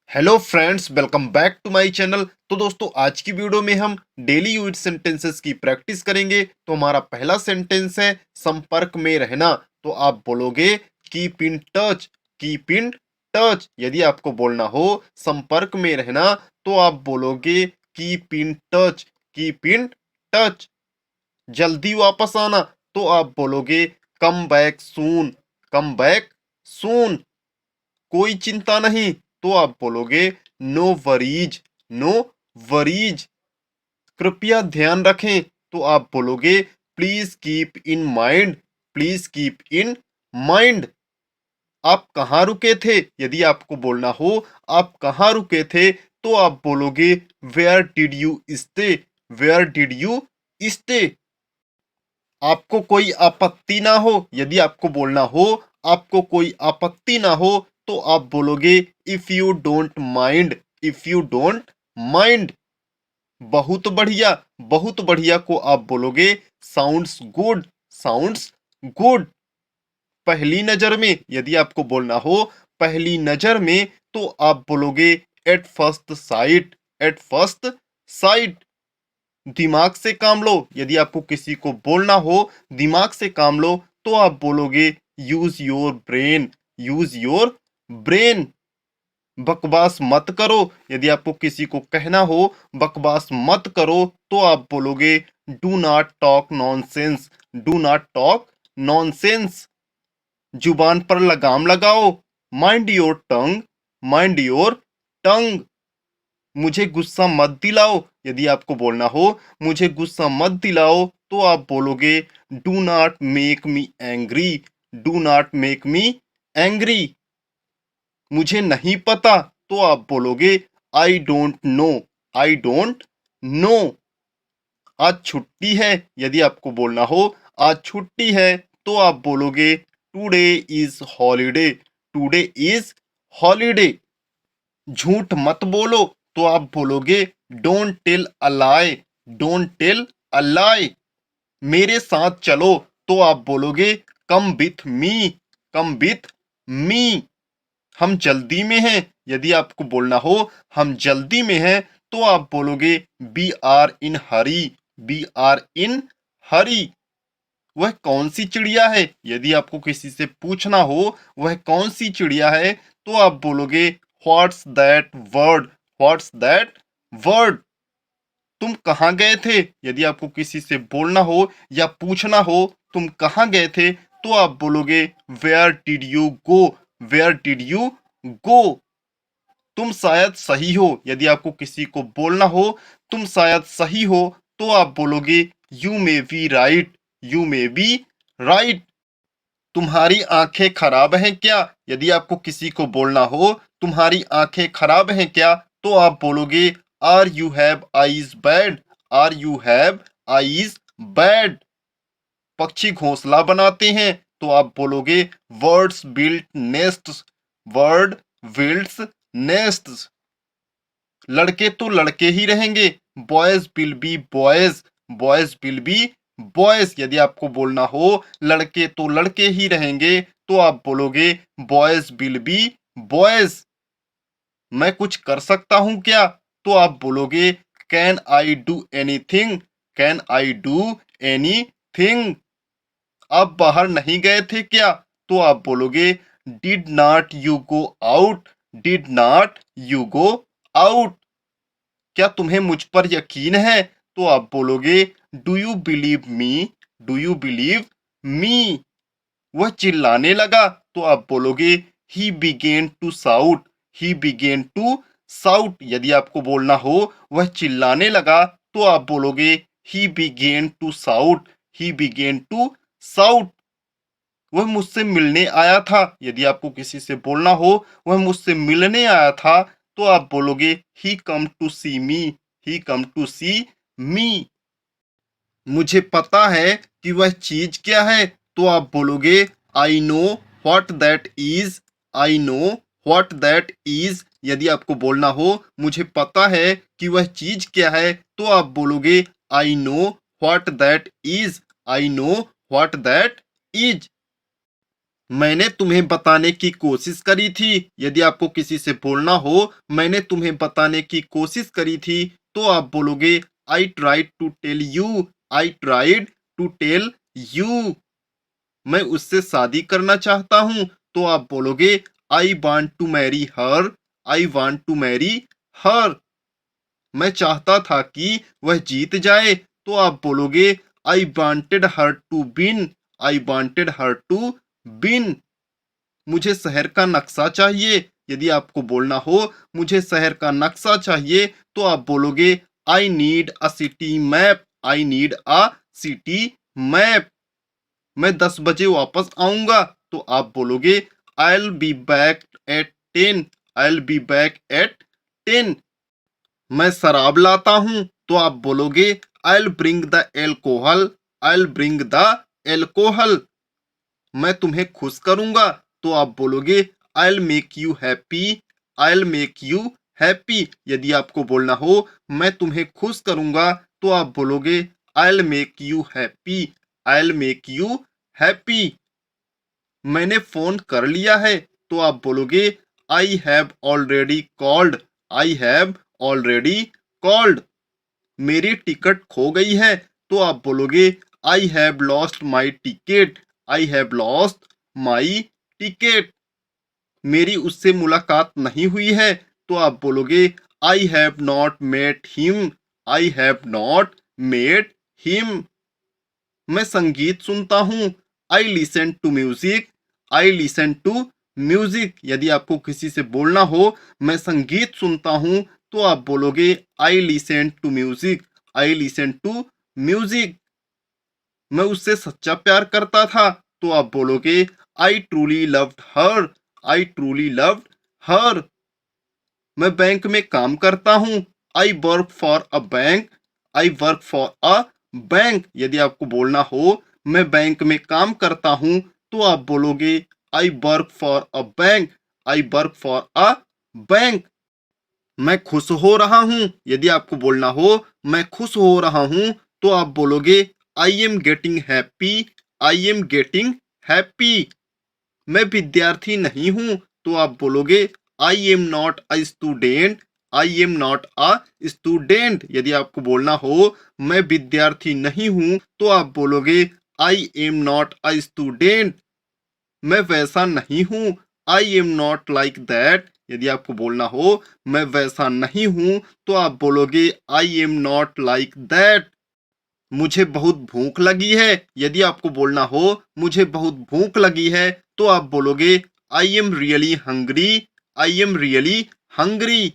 Hello friends, welcome back to my channel. तो दोस्तों, आज की वीडियो में हम डेली यूज सेंटेंसेस की प्रैक्टिस करेंगे। तो हमारा पहला सेंटेंस है संपर्क में रहना। तो आप बोलोगे keep in touch. Keep in touch. यदि आपको बोलना हो संपर्क में रहना तो आप बोलोगे keep in touch. Keep in touch. जल्दी वापस आना तो आप बोलोगे come back soon. Come back soon. कोई चिंता नहीं तो आप बोलोगे नो वरीज। No worries. कृपया ध्यान रखें तो आप बोलोगे please keep in mind. Please keep in mind. आप कहाँ रुके थे? यदि आपको बोलना हो आप कहाँ रुके थे तो आप बोलोगे where did you stay. Where did you stay. आपको कोई आपत्ति ना हो। यदि आपको बोलना हो आपको कोई आपत्ति ना हो तो आप बोलोगे if you don't mind. If you don't mind. बहुत बढ़िया। बहुत बढ़िया को आप बोलोगे साउंड्स गुड। Sounds good. पहली नजर में। यदि आपको बोलना हो पहली नजर में तो आप बोलोगे at first sight. At first sight. दिमाग से काम लो। यदि आपको किसी को बोलना हो दिमाग से काम लो तो आप बोलोगे use your brain. Use your brain. बकवास मत करो। यदि आपको किसी को कहना हो बकवास मत करो तो आप बोलोगे do not talk nonsense. Do not talk nonsense. जुबान पर लगाम लगाओ। Mind your tongue. Mind your tongue. मुझे गुस्सा मत दिलाओ। यदि आपको बोलना हो मुझे गुस्सा मत दिलाओ तो आप बोलोगे do not make me angry. Do not make me angry. मुझे नहीं पता तो आप बोलोगे I don't know. I don't know. आज छुट्टी है। यदि आपको बोलना हो आज छुट्टी है तो आप बोलोगे today is holiday. Today is holiday. झूठ मत बोलो तो आप बोलोगे don't tell a lie. Don't tell a lie. मेरे साथ चलो तो आप बोलोगे come with me. Come with me. हम जल्दी में हैं। यदि आपको बोलना हो हम जल्दी में हैं तो आप बोलोगे be are in hurry. Be are in hurry. वह कौन सी चिड़िया है? यदि आपको किसी से पूछना हो वह कौन सी चिड़िया है तो आप बोलोगे what's that word. What's that word. तुम कहाँ गए थे? यदि आपको किसी से बोलना हो या पूछना हो तुम कहाँ गए थे तो आप बोलोगे where did you go. Where did you go. तुम शायद सही हो। यदि आपको किसी को बोलना हो तुम शायद सही हो तो आप बोलोगे you may be right. You may be right. तुम्हारी आंखें खराब हैं क्या? यदि आपको किसी को बोलना हो तुम्हारी आंखें खराब हैं क्या तो आप बोलोगे are you have eyes bad. Are you have eyes bad. पक्षी घोंसला बनाते हैं तो आप बोलोगे birds built nests. Bird builds nests. लड़के तो लड़के ही रहेंगे। Boys will be boys. Boys will be boys. यदि आपको बोलना हो लड़के तो लड़के ही रहेंगे तो आप बोलोगे बॉयज विल बी बॉयज। मैं कुछ कर सकता हूं क्या तो आप बोलोगे can I do anything. Can I do anything. आप बाहर नहीं गए थे क्या तो आप बोलोगे did not you go out. Did not you go out. क्या तुम्हें मुझ पर यकीन है तो आप बोलोगे do you believe me. Do you believe me. वह चिल्लाने लगा तो आप बोलोगे he began to shout. He began to shout. यदि आपको बोलना हो वह चिल्लाने लगा तो आप बोलोगे he began to shout. He began to shout. वह मुझसे मिलने आया था। यदि आपको किसी से बोलना हो वह मुझसे मिलने आया था तो आप बोलोगे ही come to C me. He come to सी मी। मुझे पता है कि वह चीज क्या है तो आप बोलोगे I know what that is. I know what that is. यदि आपको बोलना हो मुझे पता है कि वह चीज क्या है तो आप बोलोगे I know what that is. I know what that is. मैंने तुम्हें बताने की कोशिश करी थी। यदि आपको किसी से बोलना हो मैंने तुम्हें बताने की कोशिश करी थी, तो आप बोलोगे I tried to tell you. I tried to tell you. मैं उससे शादी करना चाहता हूं, तो आप बोलोगे I want to marry her. I want to marry her. मैं चाहता था कि वह जीत जाए, तो आप बोलोगे I wanted her to win. I wanted her to win. मुझे शहर का नक्शा चाहिए। यदि आपको बोलना हो मुझे शहर का नक्शा चाहिए, तो आप बोलोगे I need a city map. I need a city map. मैं 10 बजे वापस आऊंगा, तो आप बोलोगे I will be back at 10। I will be back at 10। मैं शराब लाता हूं, तो आप बोलोगे I will bring the alcohol. I will bring the alcohol. मैं तुम्हें खुश करूंगा, तो आप बोलोगे I will make you happy. I will make you happy. यदि आपको बोलना हो मैं तुम्हें खुश करूंगा, तो आप बोलोगे I will make you happy. I will make you happy. मैंने फोन कर लिया है, तो आप बोलोगे I have already called. I have already called. मेरी टिकट खो गई है, तो आप बोलोगे I have lost my ticket. I have lost my ticket. मेरी उससे मुलाकात नहीं हुई है, तो आप बोलोगे I have not met him. I have not met him. मैं संगीत सुनता हूँ। I listen to music. I listen to music. यदि आपको किसी से बोलना हो मैं संगीत सुनता हूँ, तो आप बोलोगे I listen to music. I listen to music. मैं उससे सच्चा प्यार करता था, तो आप बोलोगे I truly loved her. I truly loved her. मैं बैंक में काम करता हूँ। I work for a bank. I work for a bank. यदि आपको बोलना हो मैं बैंक में काम करता हूँ, तो आप बोलोगे आई work for a bank. I work for a bank. मैं खुश हो रहा हूँ। यदि आपको बोलना हो मैं खुश हो रहा हूँ, तो आप बोलोगे आई am getting happy. I am getting happy. मैं विद्यार्थी नहीं हूँ, तो आप बोलोगे I am not a student. I am not a student. यदि आपको बोलना हो मैं विद्यार्थी नहीं हूँ, तो आप बोलोगे I am not a student. मैं वैसा नहीं हूँ। I am not like that. यदि आपको बोलना हो मैं वैसा नहीं हूँ, तो आप बोलोगे I am not like that. मुझे बहुत भूख लगी है। यदि आपको बोलना हो मुझे बहुत भूख लगी है, तो आप बोलोगे I am really hungry. I am really hungry.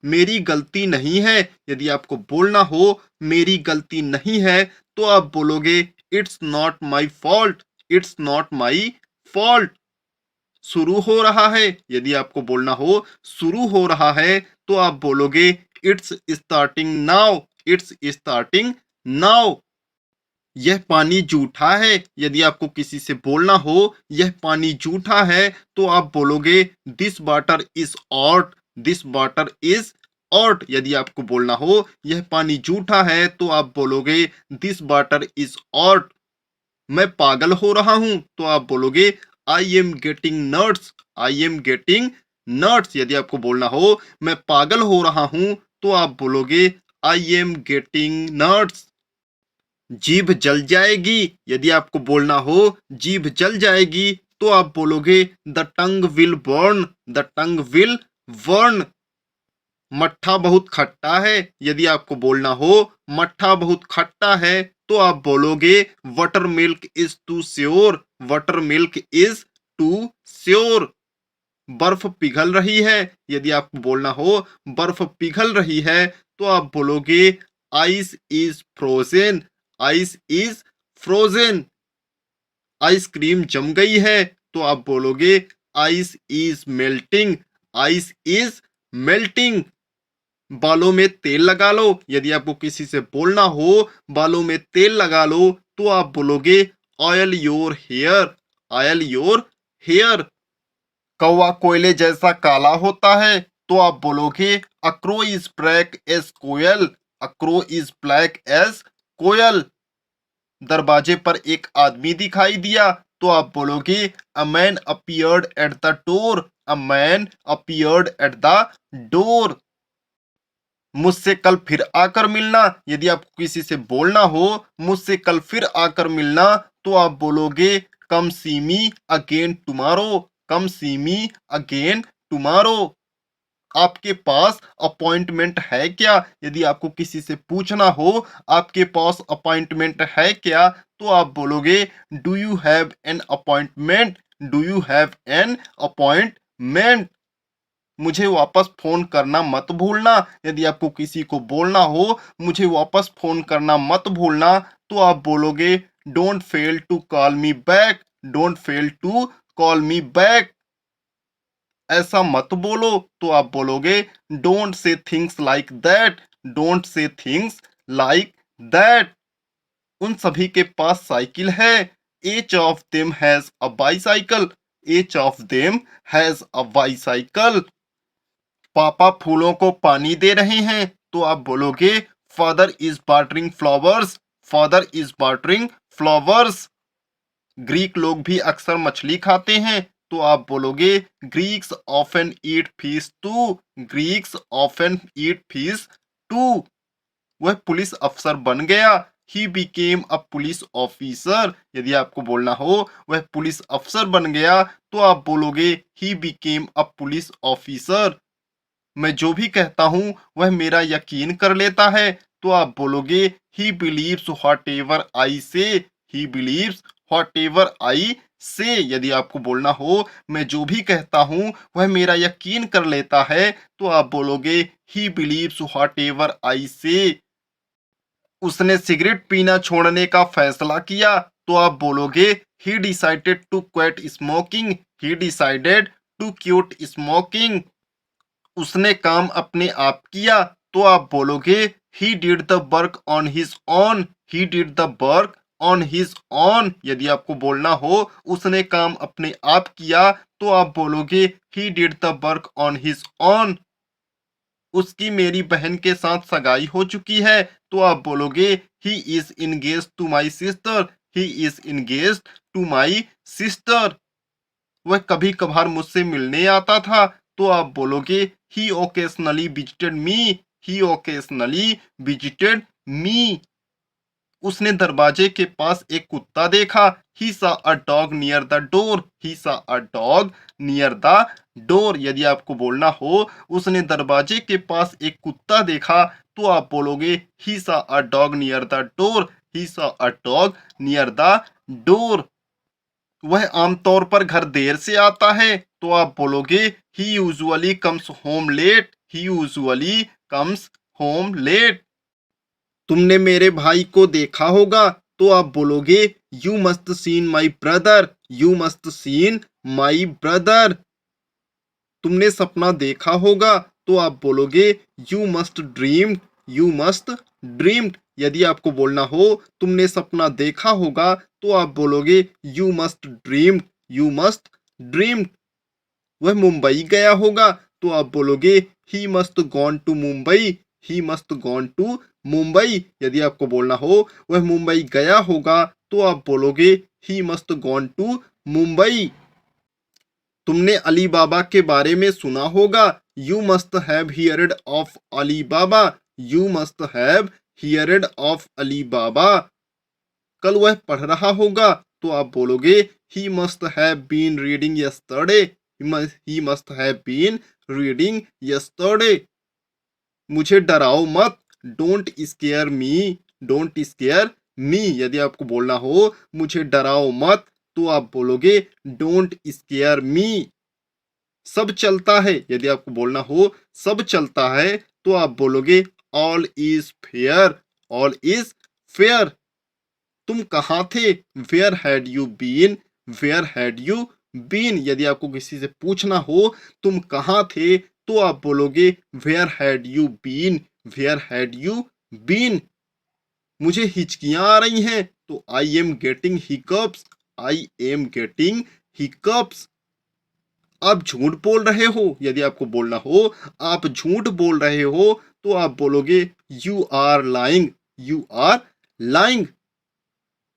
मेरी गलती नहीं है। यदि आपको बोलना हो मेरी गलती नहीं है, तो आप बोलोगे it's not my fault. It's not my fault. शुरू हो रहा है। यदि आपको बोलना हो शुरू हो रहा है, तो आप बोलोगे it's starting now. It's starting now. यह पानी जूठा है। यदि आपको किसी से बोलना हो यह पानी जूठा है, तो आप बोलोगे this water is hot. This water is hot. यदि आपको बोलना हो यह पानी जूठा है, तो आप बोलोगे दिस वाटर इज ऑट। मैं पागल हो रहा हूं, तो आप बोलोगे आई am getting nuts. I am getting nuts. यदि आपको बोलना हो मैं पागल हो रहा हूं, तो आप बोलोगे आई एम गेटिंग नट्स। जीभ जल जाएगी। यदि आपको बोलना हो जीभ जल जाएगी, तो आप बोलोगे the tongue will burn. The tongue will burn. मट्ठा बहुत खट्टा है। यदि आपको बोलना हो मट्ठा बहुत खट्टा है, तो आप बोलोगे buttermilk is too sour. Buttermilk is too sour. बर्फ पिघल रही है। यदि आपको बोलना हो बर्फ पिघल रही है, तो आप बोलोगे ice is frozen. Ice is frozen. Ice cream जम गई है, तो आप बोलोगे ice is melting. Ice is melting. बालों में तेल लगा लो। यदि आपको किसी से बोलना हो बालों में तेल लगा लो, तो आप बोलोगे oil your hair. Oil your hair. कौवा कोयले जैसा काला होता है, तो आप बोलोगे a crow is black as कोयल। A crow is black as कोयल। दरवाजे पर एक आदमी दिखाई दिया, तो आप बोलोगे a man appeared at the door, a man appeared at the door. मुझसे कल फिर आकर मिलना, यदि आपको किसी से बोलना हो मुझसे कल फिर आकर मिलना, तो आप बोलोगे कम सी मी अगेन टुमारो, कम सी मी अगेन टुमारो। आपके पास अपॉइंटमेंट है क्या, यदि आपको किसी से पूछना हो आपके पास अपॉइंटमेंट है क्या, तो आप बोलोगे do you have an appointment, do you have an appointment. मुझे वापस फ़ोन करना मत भूलना, यदि आपको किसी को बोलना हो मुझे वापस फ़ोन करना मत भूलना, तो आप बोलोगे don't fail to call me back, don't fail to call me back. ऐसा मत बोलो, तो आप बोलोगे don't say things like that, don't say things like that. उन सभी के पास साइकिल है, each of them has a bicycle, each of them has a bicycle। पापा फूलों को पानी दे रहे हैं, तो आप बोलोगे father is watering flowers, father is watering flowers. Greek लोग भी अक्सर मछली खाते हैं, तो आप बोलोगे Greeks often eat fish too, Greeks often eat fish too. वह पुलिस अफसर बन गया, he became a police officer. यदि आपको बोलना हो वह पुलिस अफसर बन गया, तो आप बोलोगे ही बिकेम अ पुलिस ऑफिसर। मैं जो भी कहता हूँ वह मेरा यकीन कर लेता है, तो आप बोलोगे he believes whatever I say, he believes whatever I say. यदि आपको बोलना हो मैं जो भी कहता हूँ वह मेरा यकीन कर लेता है, तो आप बोलोगे he believes whatever I से। उसने सिगरेट पीना छोड़ने का फैसला किया, तो आप बोलोगे he decided to quit smoking, he decided to quit smoking. उसने काम अपने आप किया, तो आप बोलोगे he did the work on his own, he did the work on his own. यदि आपको बोलना हो उसने काम अपने आप किया, तो आप बोलोगे he did the work on his on. उसकी मेरी बहन के साथ सगाई हो चुकी है, तो आप बोलोगे he is engage to my sister, he is engage to my sister. वह कभी कभार मुझसे मिलने आता था, तो आप बोलोगे he occasionally visited me, he occasionally visited me. उसने दरवाजे के पास एक कुत्ता देखा, he saw a dog near the door, he saw a dog near the door. यदि आपको बोलना हो उसने दरवाजे के पास एक कुत्ता देखा, तो आप बोलोगे he saw a dog near the door, he saw a dog near the door. वह आमतौर पर घर देर से आता है, तो आप बोलोगे ही यूजुअली कम्स होम लेट, ही यूजुअली कम्स होम लेट। तुमने मेरे भाई को देखा होगा, तो आप बोलोगे you must seen my brother, you must seen my brother. तुमने सपना देखा होगा, तो आप बोलोगे you must dreamed, you must dreamed. यदि आपको बोलना हो तुमने सपना देखा होगा, तो आप बोलोगे you must dreamed, you must dreamed. वह मुंबई गया होगा, तो आप बोलोगे he must gone to Mumbai, he must gone to Mumbai. यदि आपको बोलना हो वह मुंबई गया होगा, तो आप बोलोगे he must gone to Mumbai. तुमने अली बाबा के बारे में सुना होगा, you must have heard of Ali Baba, you must have heard of Ali Baba. कल वह पढ़ रहा होगा, तो आप बोलोगे he must have been reading yesterday, he must have been reading yesterday. मुझे डराओ मत, don't scare me, don't scare me. यदि आपको बोलना हो मुझे डराओ मत, तो आप बोलोगे डोंट स्केयर मी। सब चलता है, यदि आपको बोलना हो सब चलता है, तो आप बोलोगे all is fair, all is fair. तुम कहाँ थे, where had you been, where had you been. यदि आपको किसी से पूछना हो तुम कहाँ थे, तो आप बोलोगे where had you been, where had you been. मुझे हिचकियां आ रही हैं, तो I am getting hiccups, I am getting hiccups. आप झूठ बोल रहे हो, यदि आपको बोलना हो आप झूठ बोल रहे हो, तो आप बोलोगे you are lying, you are lying.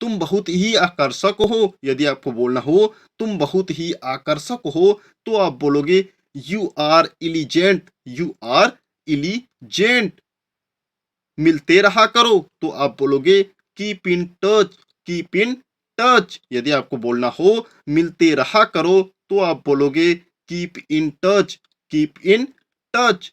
तुम बहुत ही आकर्षक हो। यदि आपको बोलना हो तुम बहुत ही आकर्षक हो तो आप बोलोगे यू आर इलिजेंट, यू आर इलिजेंट। मिलते रहा करो तो आप बोलोगे keep in touch, keep in touch. यदि आपको बोलना हो मिलते रहा करो तो आप बोलोगे keep in touch, keep in touch.